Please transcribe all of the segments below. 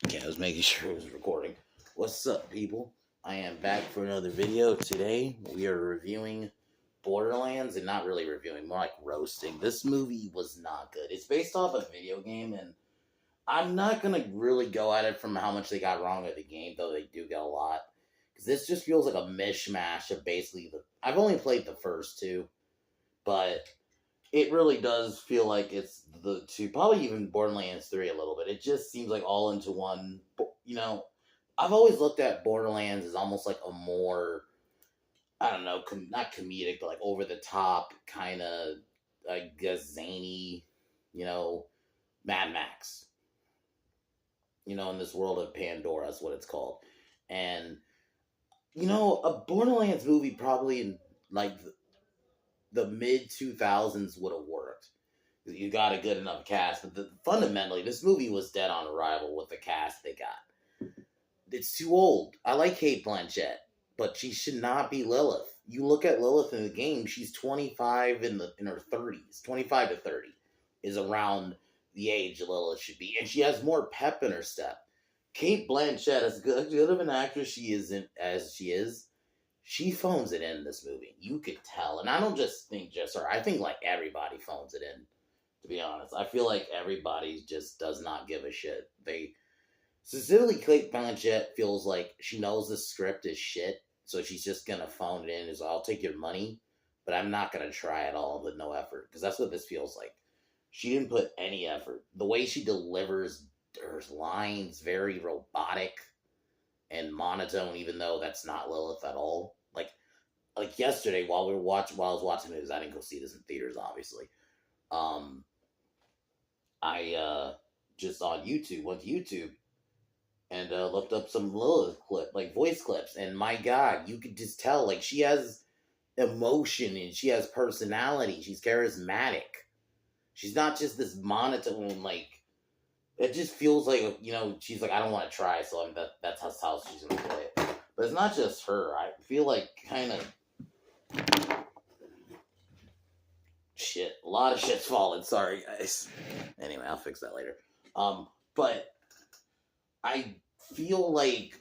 Okay, I was making sure it was recording. What's up, people? I am back for another video. Today, we are reviewing Borderlands, and not really reviewing, more like roasting. This movie was not good. It's based off a video game, and I'm not going to really go at it from how much they got wrong with the game, though they do get a lot. Because this just feels like a mishmash of basically I've only played the first two, but it really does feel like it's the two, probably even Borderlands 3 a little bit. It just seems like all into one. I've always looked at Borderlands as almost like a more, I don't know, not comedic, but like over the top kind of, I guess, zany, Mad Max. In this world of Pandora, that's what it's called. And, a Borderlands movie probably in like the mid 2000s would have worked. You got a good enough cast, but fundamentally, this movie was dead on arrival with the cast they got. It's too old. I like Cate Blanchett, but she should not be Lilith. You look at Lilith in the game; she's 25 in her 30s. 25 to 30 is around the age Lilith should be, and she has more pep in her step. Cate Blanchett, as good of an actress she is, she phones it in this movie. You could tell. And I don't just think just her. I think like everybody phones it in, to be honest. I feel like everybody just does not give a shit. Specifically, Cate Blanchett feels like she knows the script is shit, so she's just going to phone it in as, I'll take your money, but I'm not going to try at all with no effort. Because that's what this feels like. She didn't put any effort. The way she delivers her lines, very robotic and monotone, even though that's not Lilith at all. Like yesterday while I was watching this, I didn't go see this in theaters, obviously. I just on YouTube, went to YouTube and looked up some Lilith voice clips, and my God, you could just tell, like, she has emotion and she has personality. She's charismatic. She's not just this monotone, it just feels like, she's like, I don't want to try, so that's how she's going to play it. But it's not just her. I feel like kind of shit. A lot of shit's falling. Sorry, guys. Anyway, I'll fix that later. But I feel like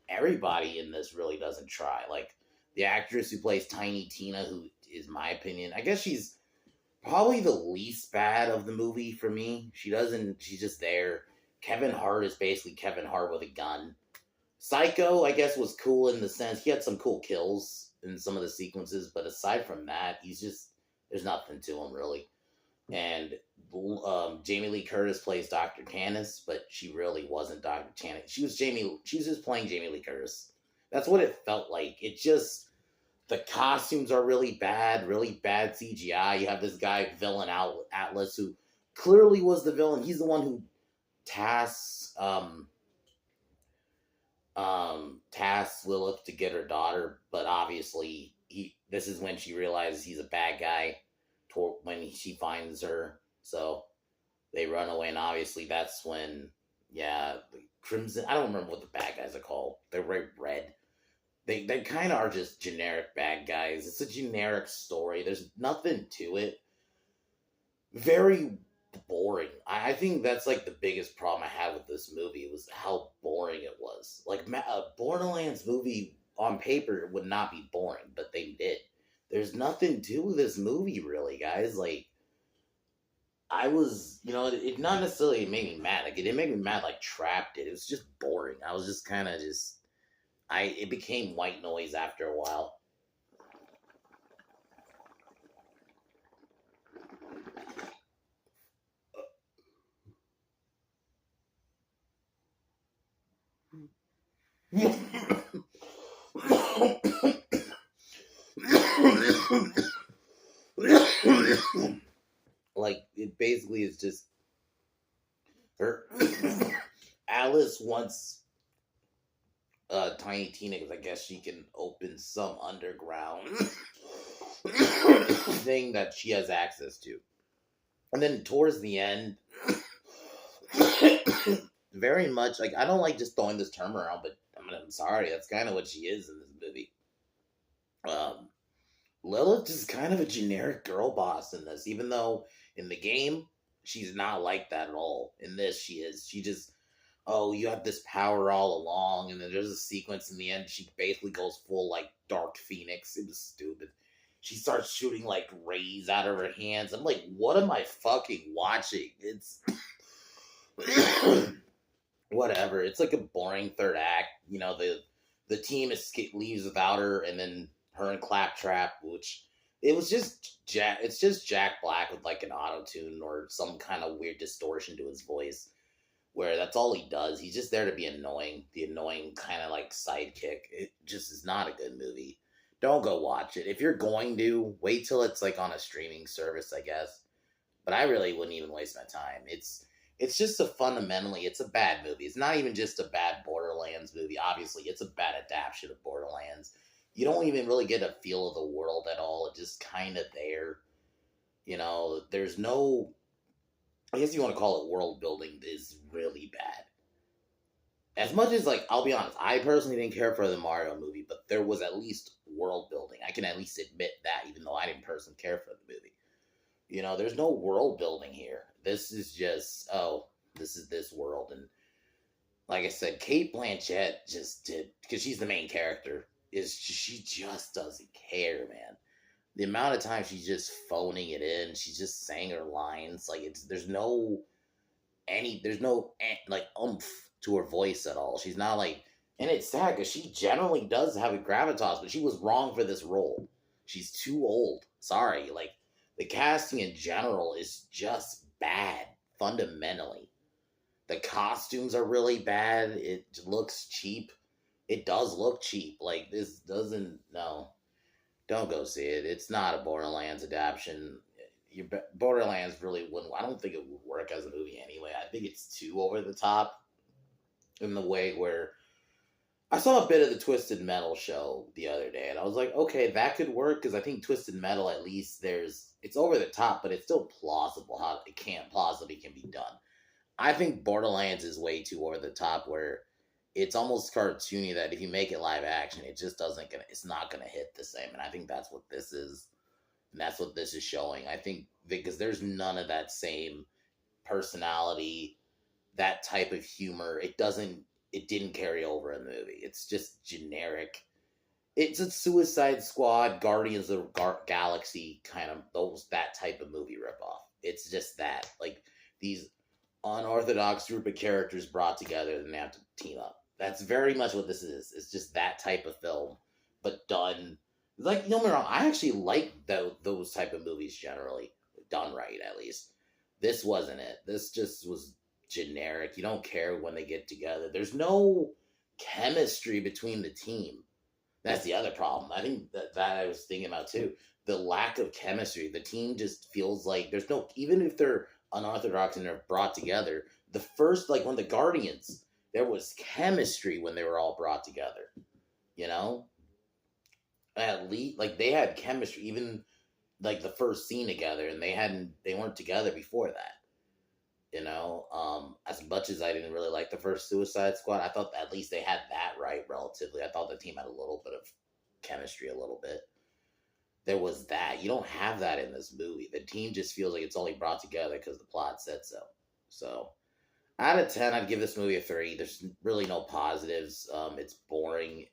everybody in this really doesn't try. Like, the actress who plays Tiny Tina, who is my opinion, I guess she's probably the least bad of the movie for me. She's just there. Kevin Hart is basically Kevin Hart with a gun. Psycho, I guess, was cool in the sense he had some cool kills in some of the sequences, but aside from that, there's nothing to him, really. And Jamie Lee Curtis plays Dr. Tannis, but she really wasn't Dr. Tannis. She was just playing Jamie Lee Curtis. That's what it felt like. The costumes are really bad CGI. You have this guy, villain Atlas, who clearly was the villain. He's the one who tasks Lilith to get her daughter, but obviously this is when she realizes he's a bad guy when she finds her, so they run away, and obviously that's when, the Crimson, I don't remember what the bad guys are called. They're red. They kind of are just generic bad guys. It's a generic story. There's nothing to it. Very boring. I think that's like the biggest problem I had with this movie was how boring it was. Like, a Borderlands movie on paper would not be boring, but they did. There's nothing to this movie, really, guys. Like, I was, it not necessarily made me mad. Like, it didn't make me mad like Trap did. It was just boring. I was just kind of it became white noise after a while. Like, it basically is just her. Alice wants Tiny Tina, because I guess she can open some underground thing that she has access to. And then towards the end, very much, like, I don't like just throwing this term around, but I'm sorry, that's kind of what she is in this movie. Lilith is kind of a generic girl boss in this, even though in the game, she's not like that at all. In this, she is. She just, oh, you have this power all along, and then there's a sequence in the end. She basically goes full like Dark Phoenix. It was stupid. She starts shooting like rays out of her hands. I'm like, what am I fucking watching? It's whatever. It's like a boring third act. You know, the team leaves without her, and then her and Claptrap, which it was just Jack. It's just Jack Black with like an auto tune or some kind of weird distortion to his voice, where that's all he does. He's just there to be annoying, the annoying kind of like sidekick. It just is not a good movie. Don't go watch it. If you're going to, wait till it's like on a streaming service, I guess. But I really wouldn't even waste my time. It's just fundamentally, it's a bad movie. It's not even just a bad Borderlands movie. Obviously, it's a bad adaptation of Borderlands. You don't even really get a feel of the world at all. It's just kind of there. You know, there's no, I guess you want to call it world building, is really bad. As much as, like, I'll be honest, I personally didn't care for the Mario movie, but there was at least world building. I can at least admit that, even though I didn't personally care for the movie. You know, there's no world building here. This is just, oh, this is this world. And like I said, Kate Blanchett just did, because she's the main character, she just doesn't care, man. The amount of time she's just phoning it in, she's just saying her lines, like there's no like oomph to her voice at all. She's not like, and it's sad because she generally does have a gravitas, but she was wrong for this role. She's too old. Sorry, like the casting in general is just bad fundamentally. The costumes are really bad. It looks cheap. It does look cheap. Like this doesn't, no. Don't go see it. It's not a Borderlands adaptation. Borderlands really wouldn't. I don't think it would work as a movie anyway. I think it's too over the top in the way where I saw a bit of the Twisted Metal show the other day, and I was like, okay, that could work because I think Twisted Metal, at least it's over the top, but it's still plausible how it plausibly can be done. I think Borderlands is way too over the top where it's almost cartoony that if you make it live action, it just it's not gonna hit the same. And I think that's what this is. And that's what this is showing. I think because there's none of that same personality, that type of humor. It didn't carry over in the movie. It's just generic. It's a Suicide Squad, Guardians of the Galaxy kind of that type of movie ripoff. It's just that. Like these unorthodox group of characters brought together and they have to team up. That's very much what this is. It's just that type of film, but done. Like, don't get me wrong, I actually like those type of movies generally. Done right, at least. This wasn't it. This just was generic. You don't care when they get together. There's no chemistry between the team. That's the other problem. I think that I was thinking about too. The lack of chemistry. The team just feels like there's no, even if they're unorthodox and they're brought together, the first, like when the Guardians, there was chemistry when they were all brought together. You know? At least, like, they had chemistry, even, like, the first scene together, and they weren't together before that. You know? As much as I didn't really like the first Suicide Squad, I thought at least they had that right, relatively. I thought the team had a little bit of chemistry, a little bit. There was that. You don't have that in this movie. The team just feels like it's only brought together because the plot said so. So, out of 10, I'd give this movie a 3. There's really no positives. It's boring.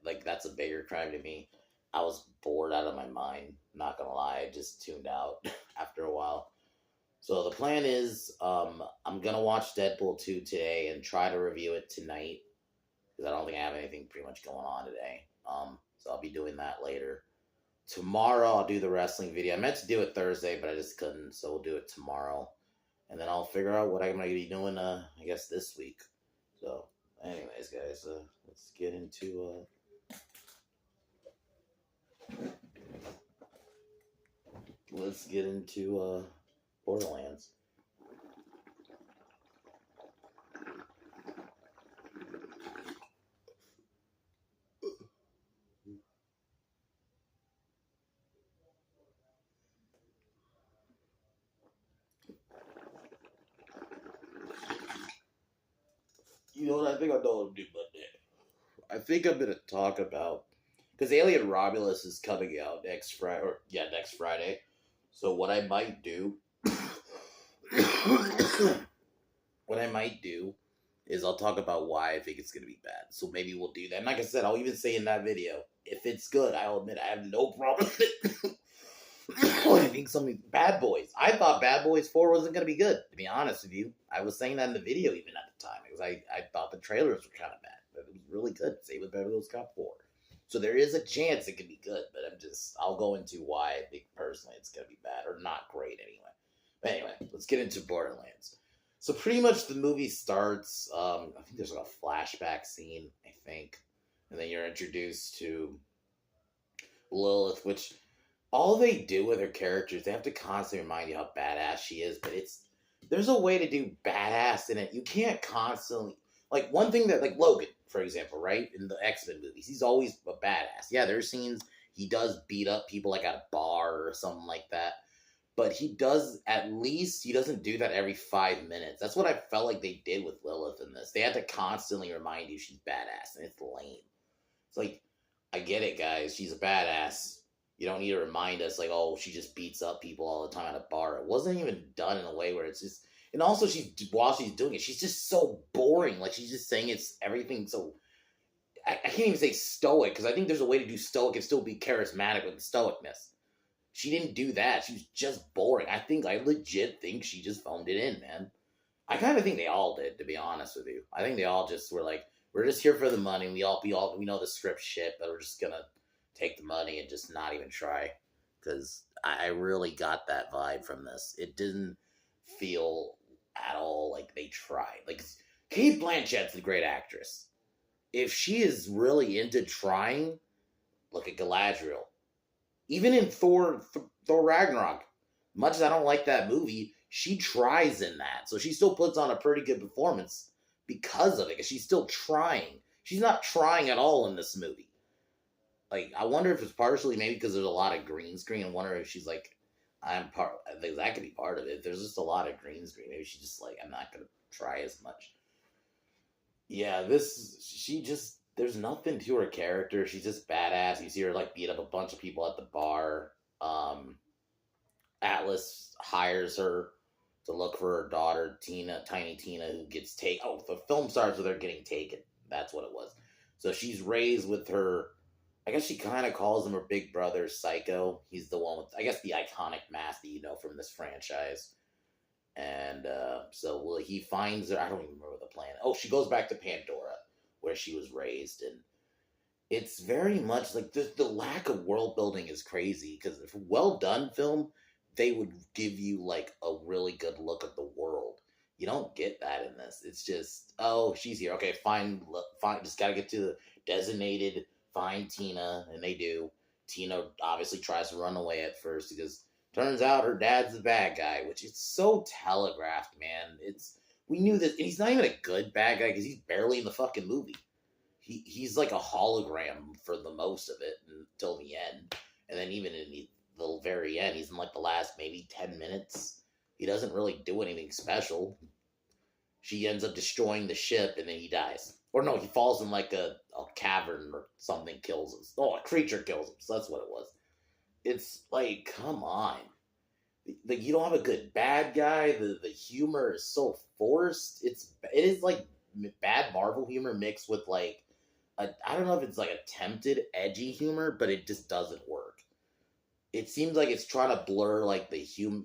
Like, that's a bigger crime to me. I was bored out of my mind. Not gonna lie, I just tuned out after a while. So the plan is, I'm gonna watch Deadpool 2 today and try to review it tonight because I don't think I have anything pretty much going on today. So I'll be doing that later. Tomorrow I'll do the wrestling video. I meant to do it Thursday, but I just couldn't, so we'll do it tomorrow. And then I'll figure out what I'm going to be doing, I guess, this week. So, anyways, guys, let's get into, Borderlands. You know what? I think I know what I'm doing Monday. I think I'm going to talk about, because Alien Romulus is coming out next Friday. So what I might do is I'll talk about why I think it's going to be bad. So maybe we'll do that. And like I said, I'll even say in that video, if it's good, I'll admit I have no problem with it. I think something Bad Boys. I thought Bad Boys 4 wasn't going to be good, to be honest with you. I was saying that in the video even at the time, because I thought the trailers were kind of bad, but it was really good. Same with Beverly Hills Cop 4. So there is a chance it could be good, but I'll go into why I think personally it's going to be bad, or not great anyway. But anyway, let's get into Borderlands. So pretty much the movie starts, I think there's like a flashback scene, I think. And then you're introduced to Lilith, which all they do with her characters, they have to constantly remind you how badass she is, but there's a way to do badass in it. You can't constantly, like one thing that, like Logan, for example, right? In the X-Men movies, he's always a badass. Yeah, there's scenes he does beat up people like at a bar or something like that. But he doesn't do that every 5 minutes. That's what I felt like they did with Lilith in this. They had to constantly remind you she's badass, and it's lame. It's like, I get it, guys. She's a badass. You don't need to remind us, like, oh, she just beats up people all the time at a bar. It wasn't even done in a way where it's just... And also, while she's doing it, she's just so boring. Like, she's just saying it's everything so... I can't even say stoic, because I think there's a way to do stoic and still be charismatic with the stoicness. She didn't do that. She was just boring. I legit think she just phoned it in, man. I kind of think they all did, to be honest with you. I think they all just were like, we're just here for the money. We know the script shit, but we're just gonna take the money and just not even try. Because I really got that vibe from this. It didn't feel at all like they tried. Like, Cate Blanchett's a great actress. If she is really into trying, look at Galadriel. Even in Thor Ragnarok, much as I don't like that movie, she tries in that. So she still puts on a pretty good performance because of it, because she's still trying. She's not trying at all in this movie. Like, I wonder if it's partially maybe because there's a lot of green screen. I wonder if she's like, I think that could be part of it. There's just a lot of green screen. Maybe she's just like, I'm not going to try as much. Yeah, there's nothing to her character. She's just badass. You see her like beat up a bunch of people at the bar. Atlas hires her to look for her daughter, Tiny Tina, who gets taken. Oh, the film starts with her getting taken. That's what it was. So she's raised with her, I guess she kind of calls him her big brother, Psycho. He's the one with, I guess, the iconic mask that you know from this franchise. And he finds her. I don't even remember the planet. Oh, she goes back to Pandora, where she was raised, and it's very much like the lack of world building is crazy, because if well done film, they would give you like a really good look at the world. You don't get that in this. It's just, oh, she's here. Okay, fine, just gotta get to the designated, find Tina, and they do. Tina obviously tries to run away at first, because turns out her dad's the bad guy, which is so telegraphed, man. We knew this, and he's not even a good bad guy, because he's barely in the fucking movie. He's like a hologram for the most of it until the end. And then even in the very end, he's in like the last maybe 10 minutes. He doesn't really do anything special. She ends up destroying the ship, and then he dies. Or no, he falls in like a cavern or something, kills him. Oh, a creature kills him. So that's what it was. It's like, come on. Like, you don't have a good bad guy. The humor is so forced. It is like bad Marvel humor mixed with like, I don't know if it's like attempted edgy humor, but it just doesn't work. It seems like it's trying to blur like the humor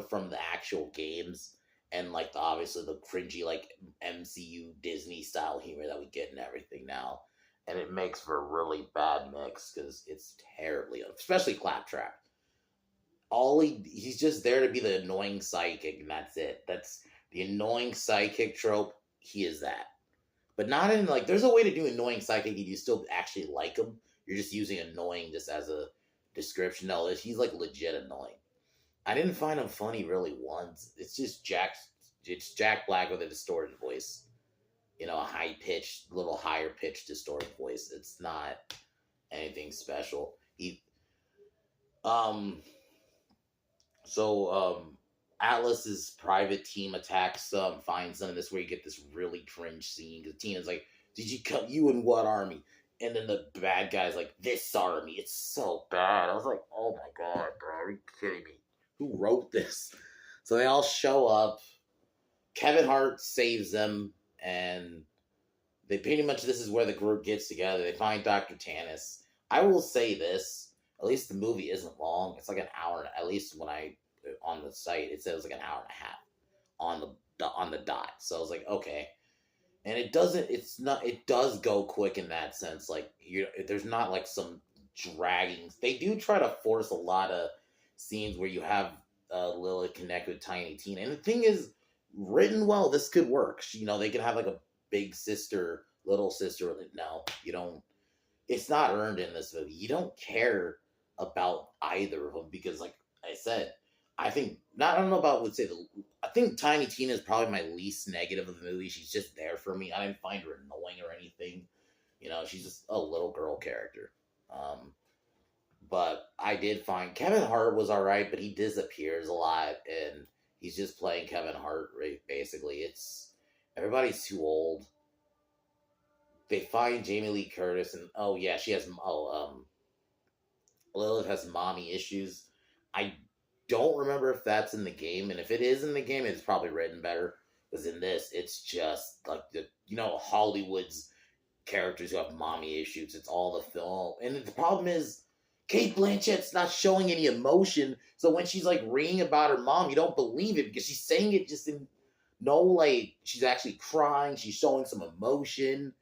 from the actual games, and like obviously the cringy like MCU Disney style humor that we get and everything now, and it makes for a really bad mix, because it's terribly, especially Claptrap. He's just there to be the annoying sidekick, and that's it. That's the annoying sidekick trope. He is that. But not in, like, there's a way to do annoying sidekick and you still actually like him. You're just using annoying just as a description. No, he's, like, legit annoying. I didn't find him funny really once. It's just Jack Black with a distorted voice. You know, a little higher pitched distorted voice. It's not anything special. Atlas's private team attacks finds them, and this is where you get this really cringe scene, because Tina's like, did you cut you in what army? And then the bad guy's like, this army. It's so bad. I was like, oh my god, bro, are you kidding me? Who wrote this? So they all show up. Kevin Hart saves them, and they pretty much, this is where the group gets together. They find Dr. Tannis. I will say this: at least the movie isn't long. It's like an hour. At least when I on the site, it says like an hour and a half on the dot. So I was like, okay. And it doesn't. It's not. It does go quick in that sense. Like there's not like some dragging. They do try to force a lot of scenes where you have Lilith connect with Tiny Tina, and the thing is, written well, this could work. They could have like a big sister, little sister. No, you don't. It's not earned in this movie. You don't care about either of them because, like I said, I think not. I don't know about would say the. I think Tiny Tina is probably my least negative of the movie. She's just there for me. I didn't find her annoying or anything. She's just a little girl character. But I did find Kevin Hart was all right, but he disappears a lot, and he's just playing Kevin Hart. Right? Basically, it's everybody's too old. They find Jamie Lee Curtis, and oh yeah, she has Lilith has mommy issues. I don't remember if that's in the game, and if it is in the game, it's probably written better. Because in this, it's just like Hollywood's characters who have mommy issues. It's all the film, and the problem is Kate Blanchett's not showing any emotion. So when she's like reading about her mom, you don't believe it because she's saying it just in like she's actually crying. She's showing some emotion,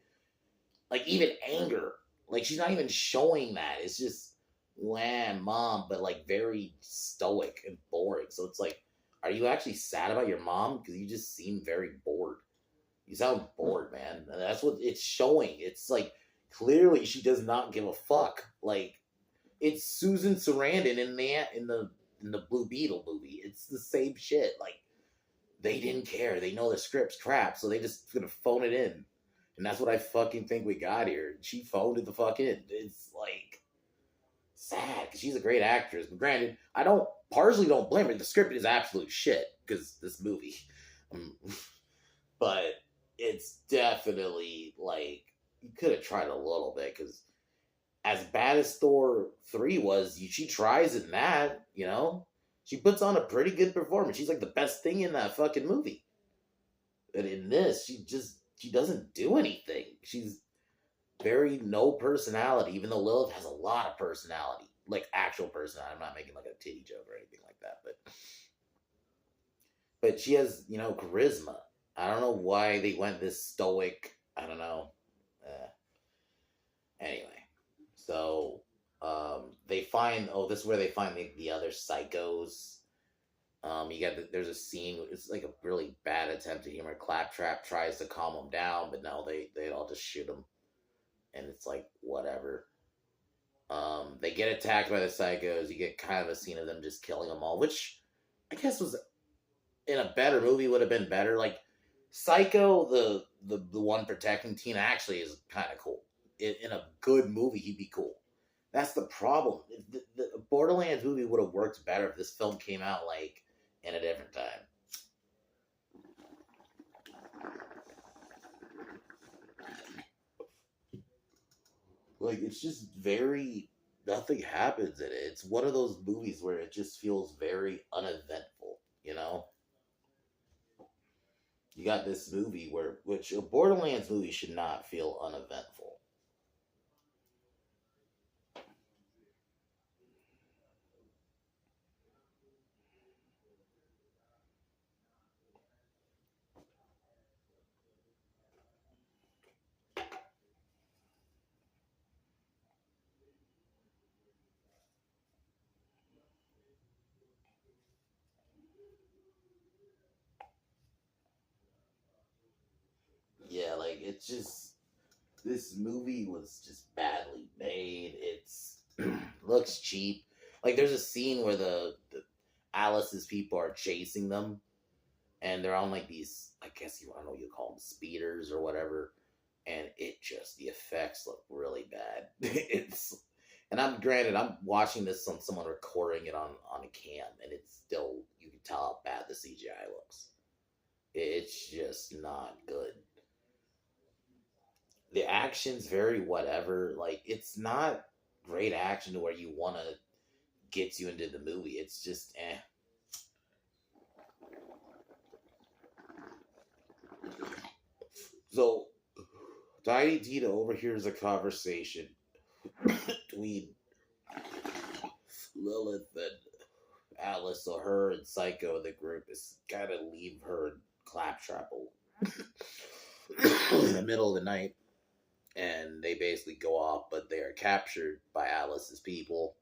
like even anger. Like she's not even showing that. It's just wham, mom, but like very stoic and boring. So it's like, are you actually sad about your mom? Because you just seem very bored. You sound bored, man. And that's what it's showing. It's like clearly she does not give a fuck. Like it's Susan Sarandon in the Blue Beetle movie. It's the same shit. Like they didn't care. They know the script's crap, so they just gonna phone it in. And that's what I fucking think we got here. She phoned it the fuck in. It's like sad because she's a great actress. But granted, I partially don't blame her. The script is absolute shit because this movie. But it's definitely like you could have tried a little bit because as bad as Thor 3 was, she tries in that, She puts on a pretty good performance. She's like the best thing in that fucking movie. But in this, she doesn't do anything. She's very no personality, even though Lilith has a lot of personality. Like actual personality. I'm not making like a titty joke or anything like that, but she has, charisma. I don't know why they went this stoic. I don't know. Anyway, so they find. Oh, this is where they find the other psychos. There's a scene. It's like a really bad attempt at humor. Claptrap tries to calm them down, but no, they all just shoot him, and it's like whatever. They get attacked by the psychos. You get kind of a scene of them just killing them all, which I guess was in a better movie would have been better. Like Psycho, the one protecting Tina actually is kind of cool. In a good movie, he'd be cool. That's the problem. The Borderlands movie would have worked better if this film came out like in a different time. Like it's just nothing happens in it. It's one of those movies where it just feels very uneventful, You got this movie which a Borderlands movie should not feel uneventful. Yeah, like it's just this movie was just badly made. It's looks cheap. Like there's a scene where the Alice's people are chasing them, and they're on like these. I don't know what you call them, speeders or whatever. And the effects look really bad. And I'm watching this on someone recording it on a cam, and it's still you can tell how bad the CGI looks. It's just not good. The action's very whatever. Like it's not great action to where you want to get you into the movie. It's just So Tiny Tina overhears a conversation between Lilith and Alice, so her and Psycho, the group, is gotta leave her in Claptrap in the middle of the night, and they basically go off, but they are captured by Alice's people,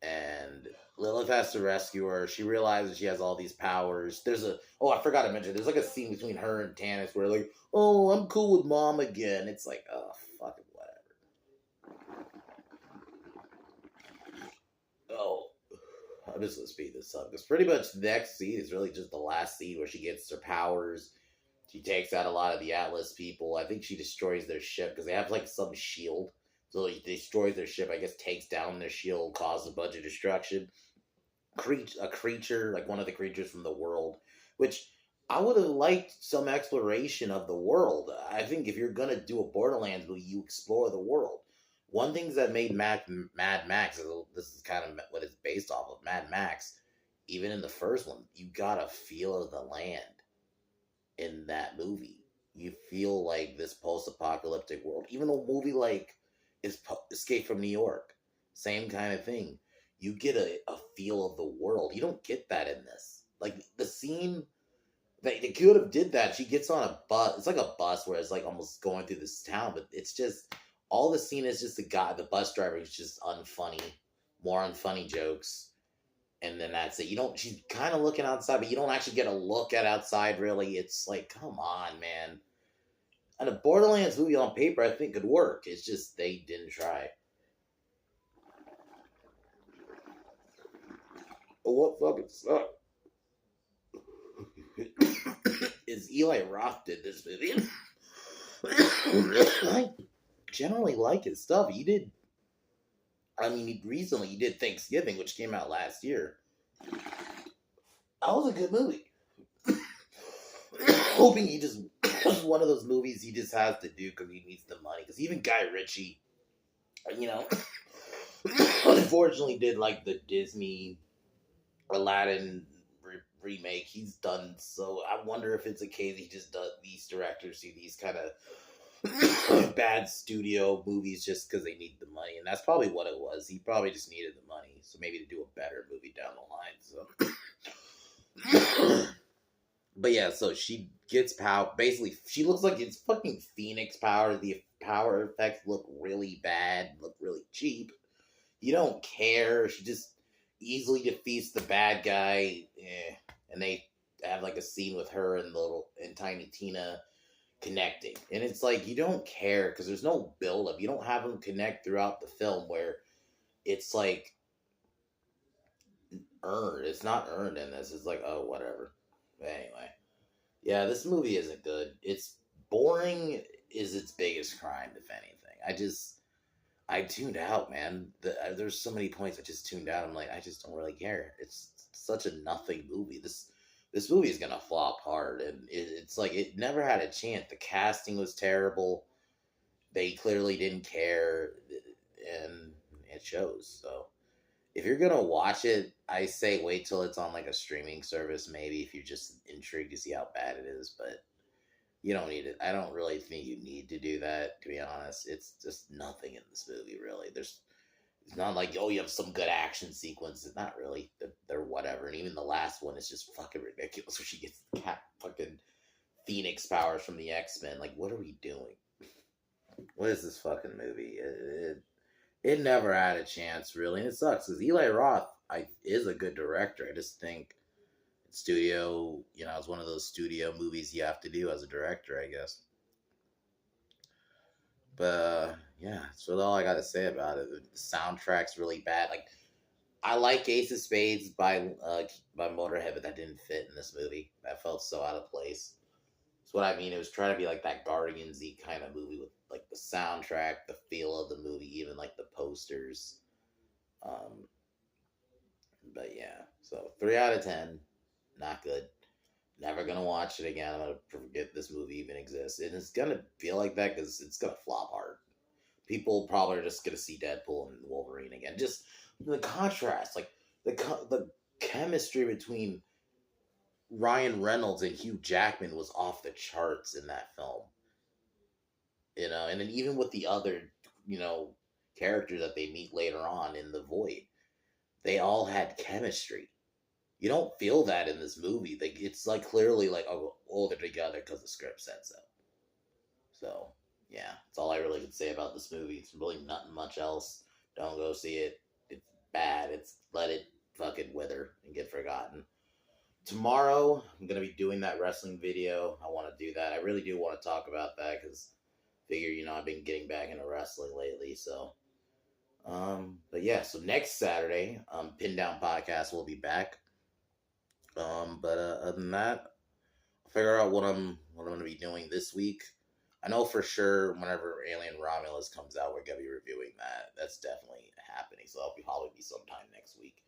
and Lilith has to rescue her. She realizes she has all these powers. I forgot to mention, there's like a scene between her and Tannis where like, oh, I'm cool with mom again. It's like, oh, fucking whatever. Oh, I'm just gonna speed this up because pretty much the next scene is really just the last scene where she gets her powers. She takes out a lot of the Atlas people. I think she destroys their ship because they have like some shield. So he destroys their ship. I guess takes down their shield, causes a bunch of destruction. A creature, like one of the creatures from the world, which I would have liked some exploration of the world. I think if you're gonna do a Borderlands movie, you explore the world. One thing that made Mad Max, this is kind of what it's based off of, Mad Max, even in the first one, you got a feel of the land in that movie. You feel like this post-apocalyptic world. Even a movie like Escape from New York, same kind of thing. You get a feel of the world. You don't get that in this. Like the scene they could have did that. She gets on a bus. It's like a bus where it's like almost going through this town, but it's just all the scene is just the bus driver is just unfunny, more unfunny jokes, and then that's it. You don't. She's kind of looking outside, but you don't actually get a look at outside. Really, it's like, come on, man. And a Borderlands movie on paper, I think could work. It's just they didn't try. But what fucking sucked is Eli Roth did this movie. I generally like his stuff. He recently he did Thanksgiving, which came out last year. That was a good movie. Hoping he just was one of those movies he just has to do because he needs the money. Because even Guy Ritchie, unfortunately did like the Disney Aladdin remake. He's done so. I wonder if it's a case he just does these directors do these kind of bad studio movies just because they need the money, and that's probably what it was. He probably just needed the money, so maybe to do a better movie down the line. So, but yeah, so she gets power. Basically, she looks like it's fucking Phoenix power. The power effects look really bad, look really cheap. You don't care. She just easily defeats the bad guy. And they have like a scene with her and Tiny Tina connecting, and it's like you don't care because there's no build up. You don't have them connect throughout the film where it's like earned. It's not earned in this. It's like, oh, whatever. But anyway, yeah, this movie isn't good. It's boring. Is its biggest crime, if anything. I tuned out, man. There's so many points I just tuned out. I'm like, I just don't really care. It's such a nothing movie. This movie is gonna flop hard, and it's like it never had a chance. The casting was terrible. They clearly didn't care, and it shows. So, if you're gonna watch it, I say wait till it's on like a streaming service, maybe if you're just intrigued to see how bad it is. But you don't need it. I don't really think you need to do that, to be honest. It's just nothing in this movie, really. It's not like, oh, you have some good action sequences. Not really. They're whatever. And even the last one is just fucking ridiculous. Where she gets fucking Phoenix powers from the X-Men. Like, what are we doing? What is this fucking movie? It never had a chance, really. And it sucks, because Eli Roth is a good director. I just think studio, it's one of those studio movies you have to do as a director, I guess. But yeah, that's really all I got to say about it. The soundtrack's really bad. Like, I like Ace of Spades by Motorhead, but that didn't fit in this movie. That felt so out of place. That's what I mean. It was trying to be like that Guardians-y kind of movie with like the soundtrack, the feel of the movie, even like the posters. But yeah, so 3 out of 10, not good. Never gonna watch it again. I'm gonna forget this movie even exists, and it's gonna feel like that because it's gonna flop hard. People probably are just gonna see Deadpool and Wolverine again. Just the contrast, like the chemistry between Ryan Reynolds and Hugh Jackman was off the charts in that film. you know, and then even with the other, you know, characters that they meet later on in the Void, they all had chemistry. You don't feel that in this movie. Like it's like clearly like, oh they're together because the script said so. So yeah, that's all I really could say about this movie. It's really nothing much else. Don't go see it. It's bad. It's let it fucking wither and get forgotten. Tomorrow I'm gonna be doing that wrestling video. I want to do that. I really do want to talk about that because figure, you know, I've been getting back into wrestling lately. So but yeah, so next Saturday, Pin Down Podcast will be back. But other than that, I'll figure out what I'm gonna be doing this week. I know for sure whenever Alien Romulus comes out, we're gonna be reviewing that. That's definitely happening. So that'll probably be sometime next week.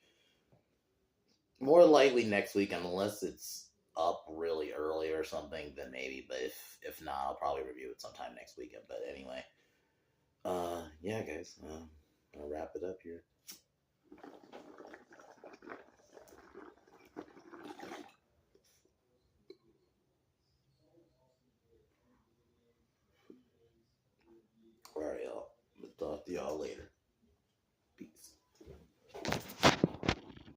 More likely next week, unless it's up really early or something, then maybe. But if not, I'll probably review it sometime next weekend. But anyway, yeah, guys, I'll wrap it up here.